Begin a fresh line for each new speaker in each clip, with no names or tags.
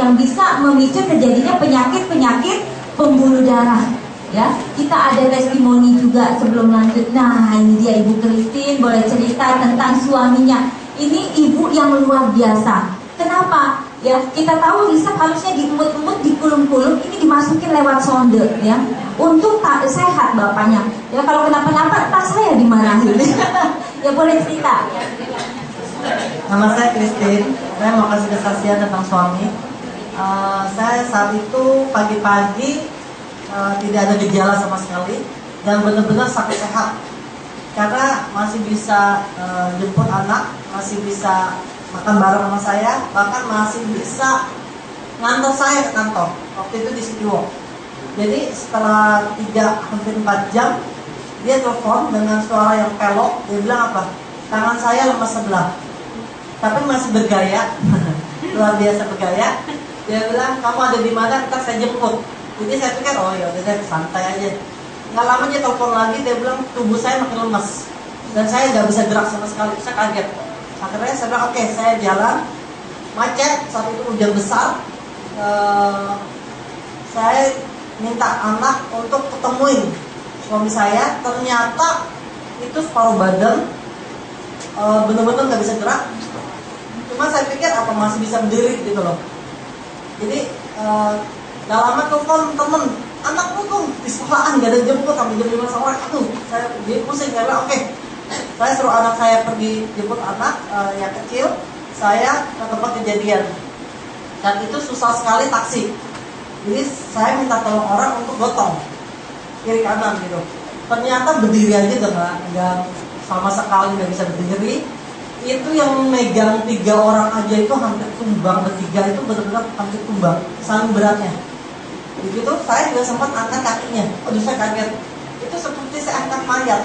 yang bisa memicu terjadinya penyakit-penyakit pembuluh darah. Ya, kita ada testimoni juga sebelum lanjut. Nah, ini dia Ibu Christine, boleh cerita tentang suaminya. Ini ibu yang luar biasa. Kenapa? Ya, kita tahu hisap harusnya diemut-emut, dikulum-kulum, ini dimasukin lewat sonde, ya. Untuk sehat bapaknya. Ya, kalau kenapa-napa, tak saya dimarahin. Ya, boleh cerita.
Nama saya Christine. Saya mau kasih kesaksian tentang suami. Saya saat itu pagi-pagi tidak ada gejala sama sekali dan benar-benar sakit sehat karena masih bisa jemput anak, masih bisa makan bareng sama saya, bahkan masih bisa ngantor saya ke kantor. Waktu itu di City Walk. Jadi setelah hampir 4 jam dia telepon dengan suara yang pelok. Dia bilang apa? Tangan saya lemas sebelah, tapi masih bergaya. Luar biasa bergaya. Dia bilang, kamu ada di mana? Ntar saya jemput. Jadi saya pikir, oh ya udah saya santai aja. Nggak lama dia telepon lagi, dia bilang tubuh saya makin lemas dan saya nggak bisa gerak sama sekali. Saya kaget. Akhirnya saya bilang, oke, saya jalan. Macet, saat itu hujan besar. Saya minta anak untuk ketemuin suami saya. Ternyata itu separuh badan, benar-benar nggak bisa gerak. Cuma saya pikir apa masih bisa berdiri gitu loh. Jadi gak lama telepon temen, anakku tuh di sekolahan gak ada jemput sampai jam 5 sore. Aduh, saya jadi pusing. Saya bilang oke, saya suruh anak saya pergi jemput anak yang kecil. Saya ke tempat kejadian dan itu susah sekali taksi. Jadi saya minta tolong orang untuk gotong kiri kanan gitu. Ternyata berdiri aja udah nggak sama sekali nggak bisa berdiri. Itu yang megang 3 orang aja itu hampir tumbang, bertiga itu benar-benar hampir tumbang, saking beratnya. Begitu saya juga sempat angkat kakinya. Aduh, saya kaget. Itu seperti saya angkat mayat.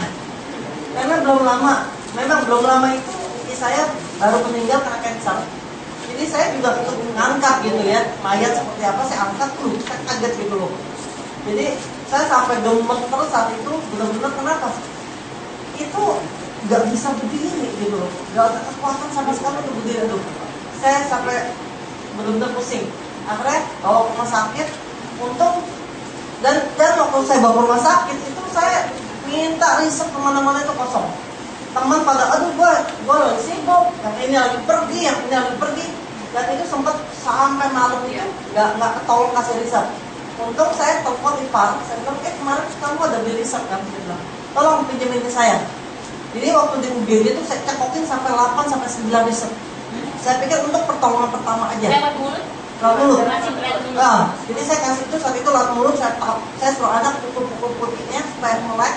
Karena belum lama itu istri saya baru meninggal karena kanker. Jadi saya juga ikut mengangkat gitu ya, mayat seperti apa saya angkat tuh, saya kaget gitu loh. Jadi saya sampai gemet terus saat itu, benar-benar kenapa? Itu nggak bisa berdiri gitu loh, nggak ada kekuatan sama sekali untuk berdiri. Aduh, saya sampai benar-benar pusing. Akhirnya bawa ke rumah sakit. Untung dan waktu saya bawa ke rumah sakit itu saya minta riset kemana-mana itu kosong. Teman pada aduh gue lagi sibuk, yang ini lagi pergi, yang ini lagi pergi, dan itu sempat sampai malam itu nggak ketolong kasih riset. Untung saya telepon Ipar, saya bilang kemarin kamu ada beli riset kan? Saya bilang tolong pinjemin ke saya. Jadi waktu di UGD itu saya cekokin sampai 8 sampai 9 riset. Saya pikir untuk pertolongan pertama aja. Lewat mulut. Nah, jadi saya kasih itu saat itu lewat mulut, saya suruh anak pukul putihnya supaya melek.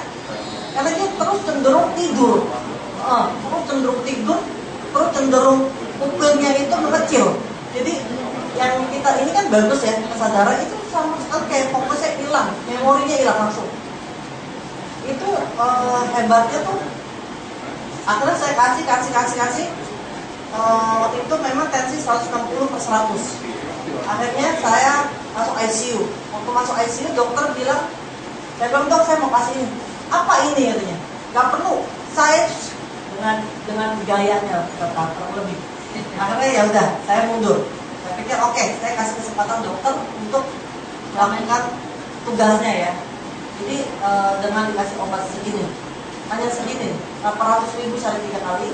Karena dia terus cenderung tidur. Terus cenderung pupilnya itu mengecil. Jadi yang kita ini kan bagus ya, kesadaran itu sama sekali kayak fokusnya hilang, memorinya hilang langsung. Itu hebatnya tuh. Akhirnya saya kasih. Waktu itu memang tensi 160/100. Akhirnya saya masuk ICU. Waktu masuk ICU dokter bilang, saya bilang dok saya mau kasih ini. Apa ini katanya? Gak perlu. Saya dengan gayanya kurang lebih. Akhirnya ya udah, saya mundur. Saya pikir oke, saya kasih kesempatan dokter untuk melakukan tugasnya ya. Jadi dengan dikasih obat segini, hanya segini, 800.000 sehari 3 kali,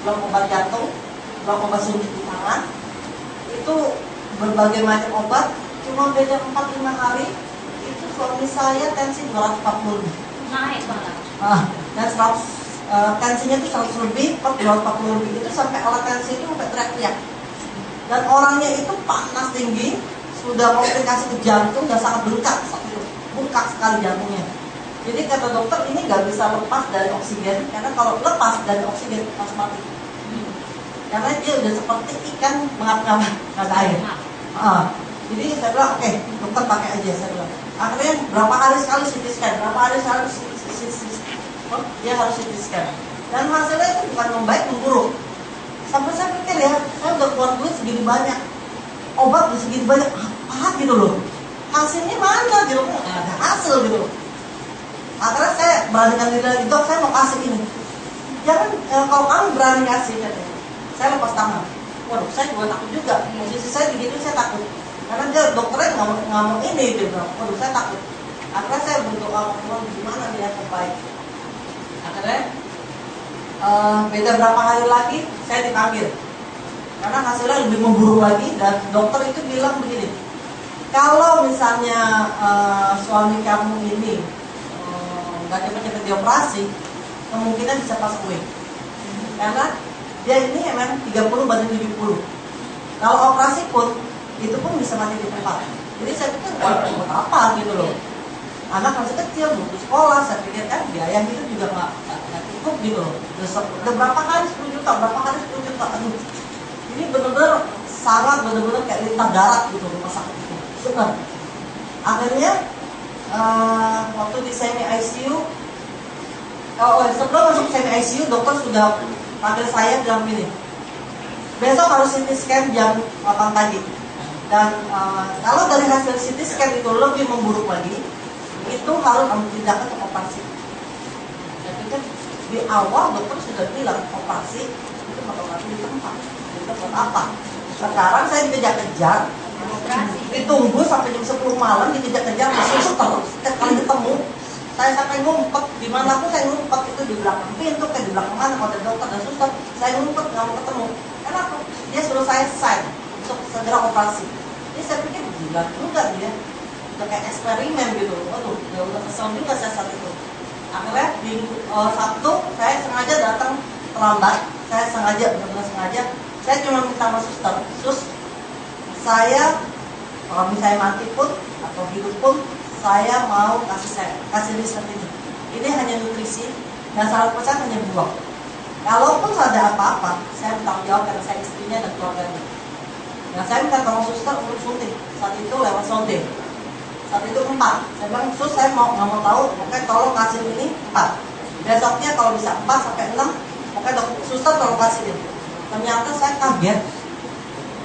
belum obat jantung, belum obat suntik di tangan, itu berbagai macam obat. Cuma beda 4-5 hari itu suami saya tensi 240 lebih.
Naik banget.
Dan 100 tensinya itu 100 lebih, 240 lebih. Itu sampai alat tensi itu sampai teriak-teriak. Dan orangnya itu panas tinggi, sudah komplikasi ke jantung dan sangat bengkak saat itu. Bengkak sekali jantungnya. Jadi kata dokter ini nggak bisa lepas dari oksigen, karena kalau lepas dari oksigen langsung mati. Karena dia udah seperti ikan mengap-ngap kagak air. Jadi saya bilang oke, dokter pakai aja saya bilang. Akhirnya berapa hari sekali CT scan, dia harus CT scan. Dan hasilnya itu bukan membaik, memburuk. Sampai saya pikir ya, saya udah keluar duit segini banyak, obat udah segini banyak, apa gitu loh. Hasilnya mana gitu, nggak ada hasil gitu loh. Akhirnya saya beranikan diri lagi, dok saya mau kasih ini. Jangan kalau kamu berani kasih katanya. Saya lepas tangan. Waduh, saya juga takut juga. Posisi saya begitu, saya takut. nggak mau ini, dia bilang, waduh saya takut. Akhirnya saya berdoa, Tuhan gimana nih yang terbaik. Akhirnya beda berapa hari lagi saya dipanggil karena hasilnya lebih memburuk lagi, dan dokter itu bilang begini, kalau misalnya suami kamu ini nggak cepet-cepet dioperasi, kemungkinan bisa pass away. Karena dia ini emang 30 banding 70. Kalau operasi pun itu pun bisa mati di tempat. Jadi saya pikir buat apa gitu loh. Anak masih kecil, butuh sekolah, saya pikir kan biaya hidup juga nggak cukup gitu loh. Udah berapa kali 10 juta, berapa kali 10 juta. Aduh, ini benar-benar sangat benar-benar kayak lintah darat gitu rumah sakit itu. Benar. Akhirnya waktu di semi ICU, sebelum masuk semi ICU, dokter sudah panggil saya bilang gini, besok harus CT scan jam 8 pagi. Dan kalau dari hasil CT scan itu lebih memburuk lagi, itu harus kamu tindakan untuk operasi. Jadi kan di awal dokter sudah bilang operasi itu bakal mati di tempat. Itu buat apa? Sekarang saya dikejar-kejar, ditunggu sampai jam 10 malam, dikejar-kejar masih terus. Setiap kali ketemu, saya sampai ngumpet, dimanapun saya ngumpet, itu di belakang pintu, kayak di belakang mana, kalau ada dokter dan suster, saya ngumpet nggak mau ketemu. Kenapa? Dia suruh saya sign untuk segera operasi. Jadi saya pikir gila juga dia, udah kayak eksperimen gitu. Waduh, udah kesel juga saya saat itu. Akhirnya di Sabtu saya sengaja datang terlambat, saya sengaja, benar-benar sengaja. Saya cuma minta sama suster, sus, saya kalau misalnya mati pun atau hidup pun, saya mau kasih riset ini. Ini hanya nutrisi dan 100% hanya buah. Kalaupun ada apa-apa, saya bertanggung jawab karena saya istrinya dan keluarganya. Nah, saya minta tolong suster untuk suntik. Saat itu lewat sonde. Saat itu 4. Saya bilang, sus, saya nggak mau tahu, pokoknya tolong kasih ini 4. Besoknya kalau bisa 4 sampai 6, pokoknya suster tolong kasih ini. Ternyata saya kaget.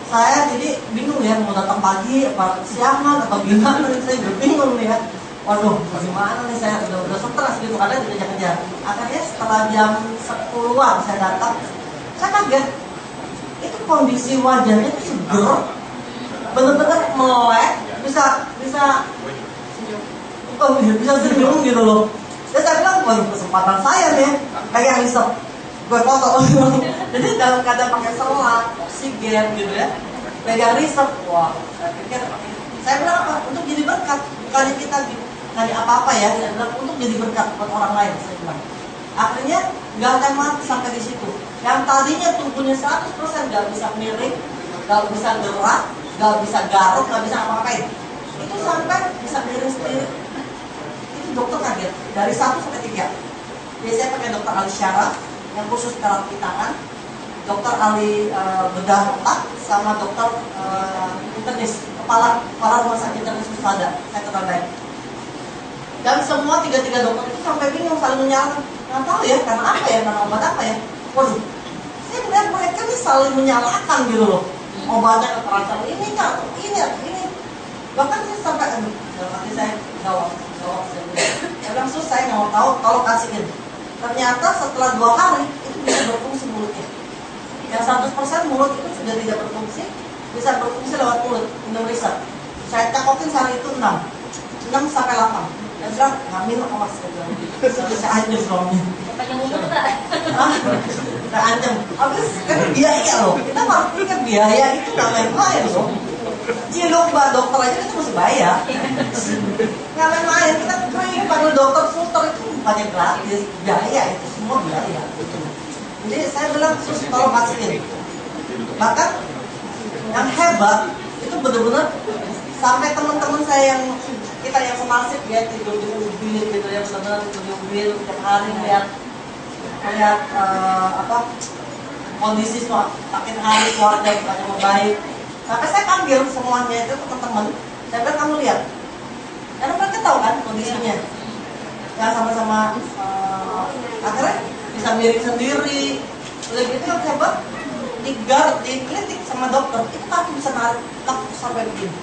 Saya jadi bingung ya, mau datang pagi, apa siangan, apa gimana, saya juga bingung nih ya. Waduh, gimana nih, saya udah stres gitu, karena dikejar-kejar. Akhirnya setelah jam 10-an saya datang, saya kaget. Itu kondisi wajahnya itu seger, bener-bener melek, bisa senyum gitu loh. Dan saya bilang, waduh kesempatan saya nih, kayak riset, gue foto. Jadi dalam keadaan pakai selang, oksigen gitu ya, pegang riset. Wah, saya pikir, saya bilang apa? Untuk jadi berkat, bukannya kita nggak apa-apa ya, saya bilang untuk jadi berkat buat orang lain, saya bilang. Akhirnya nggak akan mati sampai di situ. Yang tadinya tubuhnya 100% nggak bisa miring, nggak bisa gerak, nggak bisa garuk, nggak bisa apa-apain, itu sampai bisa miring sendiri. Itu dokter kaget dari 1 sampai 3. Biasanya pakai dokter ahli syaraf yang khusus terapi tangan, dokter ahli bedah otak, sama dokter internis, kepala rumah sakit internis Pusada, saya terandai. Dan semua 3 dokter itu sampai bingung, saling menyalahkan. Nggak tahu ya, karena apa ya, karena obat apa ya. Waduh, saya melihat mereka nih saling menyalahkan gitu loh. Obatnya kekerasan ini kan, ini. Bahkan saya sampai, nanti saya jawab. Saya bilang, sus, saya nggak mau tahu, kalau kasihin. Ternyata setelah 2 hari, itu bisa berfungsi mulutnya. Yang 100% mulut itu sudah tidak berfungsi, bisa berfungsi lewat mulut, minum riset. Saya cakokin sehari itu 6 sampai 8. Saya bilang, nggak minum awas, saya bilang. Saya ancam suaminya.
Panjang umur tak?
Saya ancam. Habis, kan biaya loh. Kita malah pikir biaya itu nggak main-main loh. Cilok mbak dokter aja itu mesti bayar. Nggak main-main, kita panggil dokter, suster itu bukannya gratis. Biaya itu, semua biaya. Jadi saya bilang, sus, tolong kasihin. Bahkan yang hebat itu benar-benar sampai teman-teman saya yang kita yang senasib ya, tidur di mobil gitu ya, benar-benar tidur di mobil tiap hari lihat kondisi makin hari keluarga bukannya membaik. Sampai saya panggil semuanya itu teman-teman, saya bilang kamu lihat, karena mereka tahu kan kondisinya, ya sama-sama akhirnya bisa miring sendiri. Udah gitu yang hebat, dikritik sama dokter, itu kaki bisa narik kaki sampai begini.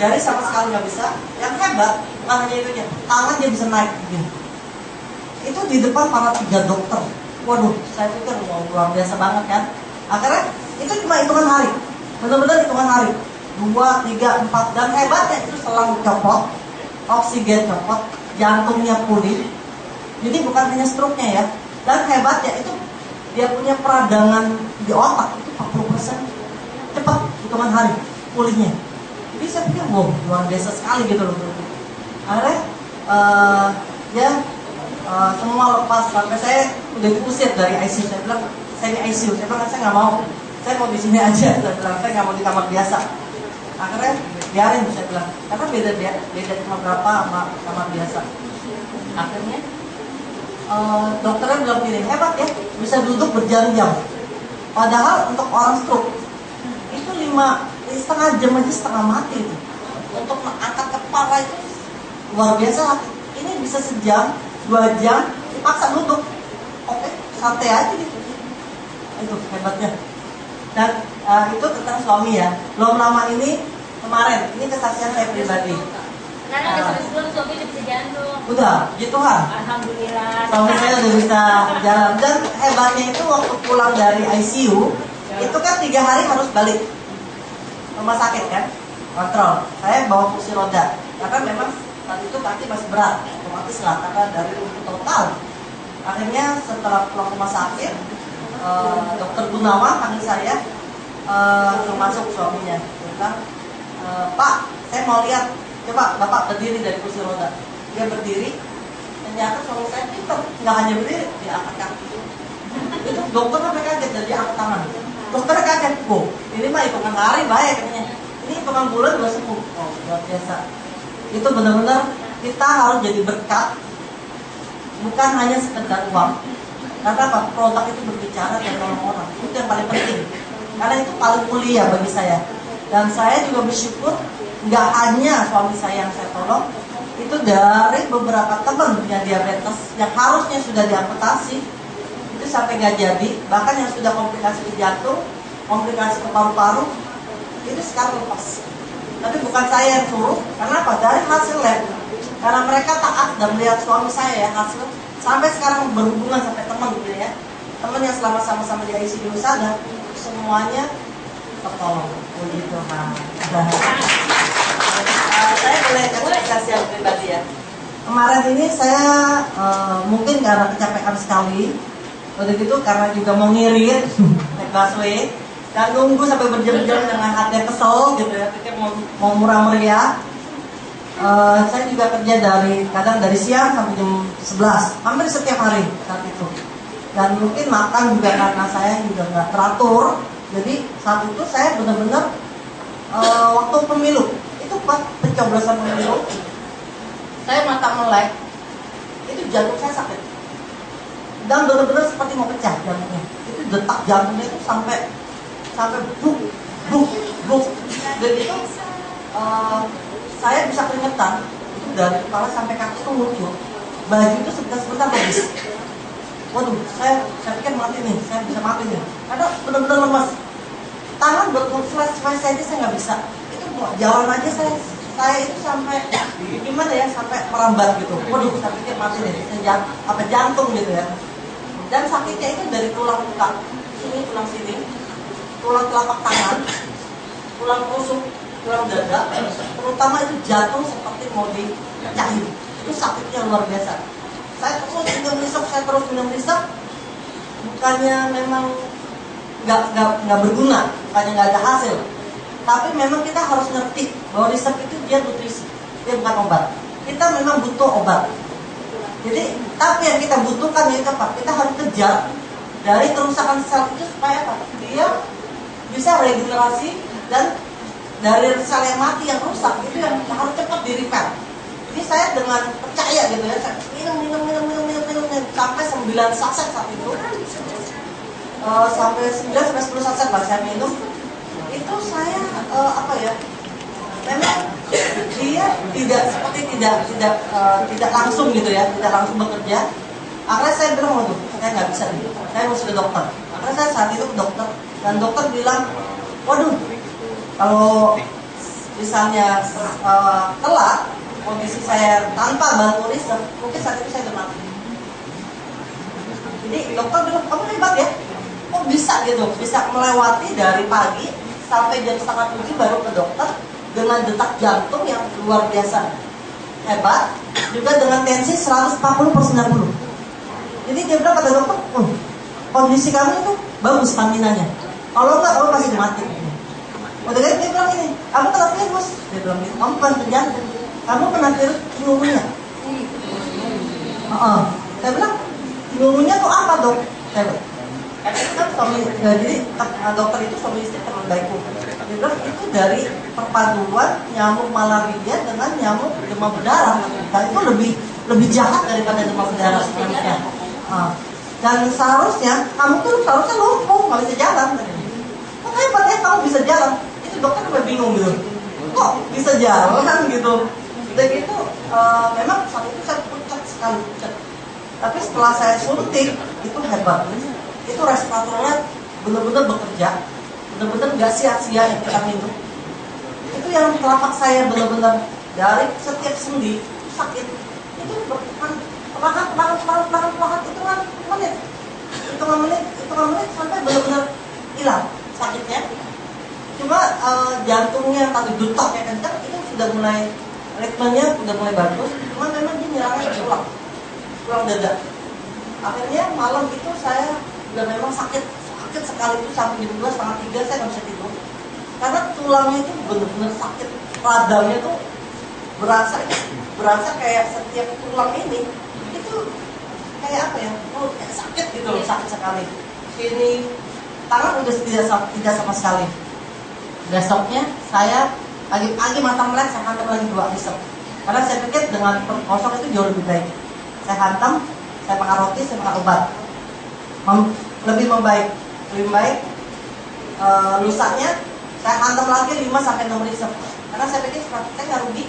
Jari sama sekali nggak bisa. Yang hebat bukan hanya itunya, tangan dia bisa naik begini. Itu di depan para 3 dokter. Waduh, saya pikir luar biasa banget kan. Akhirnya itu cuma hitungan hari, benar-benar hitungan hari. 2, 3, 4, dan hebatnya itu selang copot, oksigen copot, jantungnya pulih. Jadi bukan hanya stroke-nya ya. Dan hebatnya itu dia punya peradangan di otak itu 40% cepat hitungan hari pulihnya. Jadi saya pikir wow, luar biasa sekali gitu loh. Akhirnya semua lepas, sampai saya udah diusir dari ICU. Saya bilang saya di ICU, saya bilang saya nggak mau, saya mau di sini aja. Saya bilang saya nggak mau di kamar biasa. Akhirnya biarin, saya bilang karena beda cuma berapa sama kamar biasa. Akhirnya dokternya bilang gini, hebat ya, bisa duduk berjam-jam. Padahal untuk orang stroke itu 5,5 jam aja setengah mati itu. Untuk mengangkat kepala itu luar biasa. Ini bisa sejam, 2 jam, dipaksa duduk. Oke, santai aja gitu. Itu hebatnya. Dan itu tentang suami ya. Belum lama ini, kemarin, ini kesaksian saya pribadi.
Karena udah sampai sebelum suami udah bisa jantung.
Udah, puji Tuhan.
Alhamdulillah.
Suami saya udah bisa jalan. Dan hebatnya itu waktu pulang dari ICU, itu kan 3 hari harus balik rumah sakit kan, kontrol. Saya bawa kursi roda, karena memang saat itu kaki masih berat, otomatis lah karena dari total. Akhirnya setelah pulang rumah sakit, dokter Gunawan panggil saya, termasuk suaminya, dia bilang, Pak, saya mau lihat, coba Bapak berdiri dari kursi roda. Dia berdiri, ternyata suami saya pintar, nggak hanya berdiri, dia angkat kaki. Itu dokter sampai kaget, jadi angkat tangan. Dokter kaget, ini mah hitungan hari baik katanya. Ini hitungan bulan udah sembuh. Oh, luar biasa. Itu benar-benar kita harus jadi berkat, bukan hanya sekedar uang. Karena apa? Produk itu berbicara dan orang-orang. Itu yang paling penting. Karena itu paling mulia bagi saya. Dan saya juga bersyukur, nggak hanya suami saya yang saya tolong, itu dari beberapa teman yang diabetes yang harusnya sudah diamputasi, itu sampai nggak jadi, bahkan yang sudah komplikasi di jantung, komplikasi ke paru-paru, itu sekarang lepas. Tapi bukan saya yang suruh, karena apa? Dari hasil lab, karena mereka taat dan melihat suami saya ya hasil, sampai sekarang berhubungan sampai teman gitu ya, teman yang selama sama-sama di ICU sadar, semuanya tertolong. Puji Tuhan. Saya boleh kasih yang pribadi ya. Kemarin ini saya mungkin karena kecapean sekali. Udah gitu karena juga mau ngirit naik busway dan nunggu sampai berjam-jam dengan hati kesel gitu ya, pikir mau murah meriah. Saya juga kerja kadang dari siang sampai jam 11, hampir setiap hari saat itu. Dan mungkin makan juga karena saya juga nggak teratur. Jadi saat itu saya benar-benar waktu pemilu itu pas pencoblosan pemilu, saya mata melek, itu jantung saya sakit. Dan benar-benar seperti mau pecah jantungnya. Itu detak jantungnya itu sampai buk. Dan itu saya bisa keringetan itu dari kepala sampai kaki itu muncul. Baju itu sebentar habis. Waduh, saya pikir mati nih, saya bisa mati nih. Karena benar-benar lemas. Tangan buat flash aja saya nggak bisa. Itu buat jalan aja saya itu sampai gimana ya, sampai merambat gitu. Waduh, saya pikir mati nih, jantung gitu ya. Dan sakitnya itu dari tulang muka, tulang sini, tulang telapak tangan, tulang rusuk, tulang dada, terutama itu jantung seperti mau dipecahin. Itu sakitnya luar biasa. Saya terus minum risep, bukannya memang nggak berguna, bukannya nggak ada hasil. Tapi memang kita harus ngerti bahwa risep itu dia nutrisi, dia bukan obat. Kita memang butuh obat. Jadi, tapi yang kita butuhkan yaitu apa? Kita harus kejar dari kerusakan sel itu supaya apa? Dia bisa regenerasi dan dari sel yang mati yang rusak itu yang harus cepat di repair. Jadi saya dengan percaya gitu ya, saya minum sampai 9 saset saat itu, sampai 10 saset lah saya minum. Itu saya memang dia tidak langsung gitu ya, tidak langsung bekerja. Akhirnya saya bilang, waduh, saya nggak bisa nih, saya mesti ke dokter. Akhirnya saya saat itu ke dokter, dan dokter bilang, waduh, kalau misalnya telat kondisi saya tanpa bantu riset, mungkin saat itu saya udah mati. Jadi dokter bilang, kamu hebat ya, kok bisa gitu, bisa melewati dari pagi sampai jam setengah 7 baru ke dokter dengan detak jantung yang luar biasa hebat, juga dengan tensi 140/90. Jadi dia bilang kata dokter, kondisi kamu itu bagus stamina-nya. Kalau enggak, kamu pasti mati. Udah gitu dia bilang ini, kamu kena virus. Dia bilang gitu, kamu bukan penyakit, kamu kena virus pneumonia. Saya bilang, pneumonia tuh apa dok? Saya bilang, kan suami, jadi dokter itu suami istri teman baikku. Dia bilang itu dari perpaduan nyamuk malaria dengan nyamuk demam berdarah. Dan itu lebih jahat daripada demam berdarah sebenarnya. Dan seharusnya kamu tuh seharusnya lumpuh, nggak bisa jalan. Kok hebat ya kamu bisa jalan? Itu dokter udah bingung gitu. Kok bisa jalan gitu? Udah gitu, memang saat itu saya pucat sekali pucat. Tapi setelah saya suntik itu hebat. Itu respiratornya benar-benar bekerja, benar-benar nggak sia-sia yang kita minum. Itu yang telapak saya benar-benar dari setiap sendi sakit itu bertahan perlahan hitungan menit sampai benar-benar hilang sakitnya. Cuma jantungnya tadi detaknya kencang itu sudah mulai ritmenya sudah mulai bagus. Cuma memang dia nyerangnya tulang dada. Akhirnya malam itu saya udah memang sakit sekali itu sampai jam 2, setengah 3 saya nggak bisa tidur karena tulangnya itu benar-benar sakit, radangnya tuh berasa kayak setiap tulang ini itu kayak apa ya, kayak sakit gitu loh, sakit sekali. Sini tangan udah tidak sama sekali. Besoknya saya pagi mata melek, saya hantam lagi 2 isep karena saya pikir dengan perut kosong itu jauh lebih baik. Saya hantam, saya makan roti, saya makan obat. Lebih baik. Lusanya saya hantam lagi 5-6 isep karena saya pikir saya nggak rugi.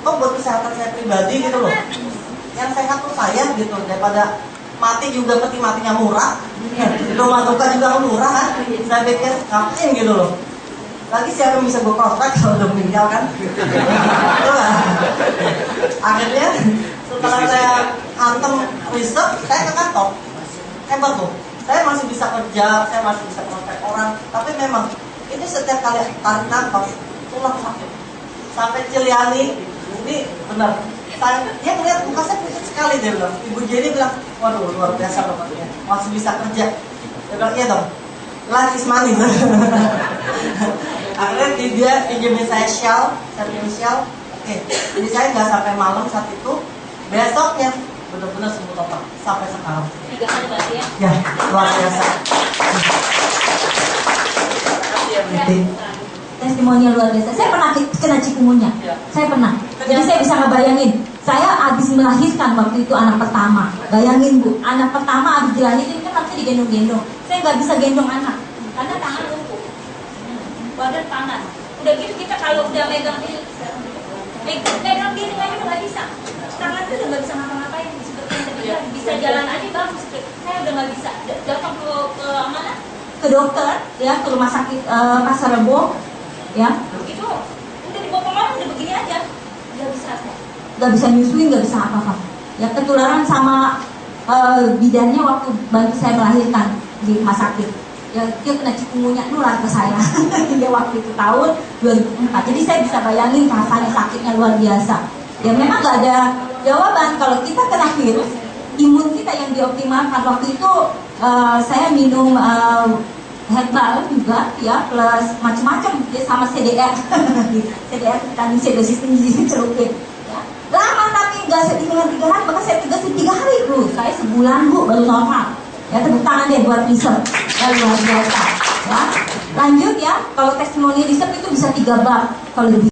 Kok buat kesehatan saya pribadi gitu loh. Yang sehat tuh saya gitu, daripada mati juga peti matinya murah, rumah duka juga murah kan. Saya pikir ngapain gitu loh. Lagi siapa yang bisa gue prospek kalau udah meninggal kan? Itu kan. Akhirnya setelah saya hantam riset, saya ke kantor. Hebat tuh. Saya masih bisa kerja, saya masih bisa prospek orang. Tapi memang ini setiap kali tarik nafas tulang sakit. Sampai Ciliani, ini benar. Dia ngeliat muka saya putih sekali, dia bilang. Ibu Jenny bilang, waduh luar biasa loh katanya, masih bisa kerja. Dia bilang, iya dong, life is money. Akhirnya dia pinjemin saya shell, saya pinjemin shell. Oke, jadi saya nggak sampai malam saat itu. Besoknya benar-benar sembuh total sampai sekarang.
3 kali berarti ya?
Ya, luar biasa.
Testimonial luar biasa. Saya pernah kena cikungunya. Saya pernah. Jadi saya bisa ngebayangin. Saya habis melahirkan waktu itu anak pertama. Bayangin Bu, anak pertama habis dilahirin kan harusnya digendong-gendong. Saya nggak bisa gendong anak karena tangan lumpuh, badan panas. Udah gitu kita kalau udah megang diri aja nggak bisa. Tangan itu udah nggak bisa ngapa-ngapain. Seperti yang tadi bilang, bisa jalan aja bagus. Saya udah nggak bisa. Datang ke mana? Ke dokter, ya, ke rumah sakit Pasar Rebo. Ya, itu udah dibawa kemana udah begini aja, nggak bisa nyusuin, nggak bisa apa-apa. Ya ketularan sama bidannya waktu bantu saya melahirkan di rumah sakit. Ya dia kena cikungunya nular ke saya. Dia waktu itu tahun 2004. Jadi saya bisa bayangin rasanya sakitnya luar biasa. Ya memang nggak ada jawaban kalau kita kena virus. Imun kita yang dioptimalkan waktu itu saya minum herbal juga ya plus macam-macam ya, sama CDR CDR vitamin C dosis tinggi celupin ya. Lama tapi nggak setinggal 3 hari, bahkan saya tegasin 3 hari Bu, saya sebulan Bu baru normal ya. Tepuk tangan deh buat riset ya, luar biasa ya. Lanjut ya, kalau testimoni riset itu bisa 3 bab kalau lebih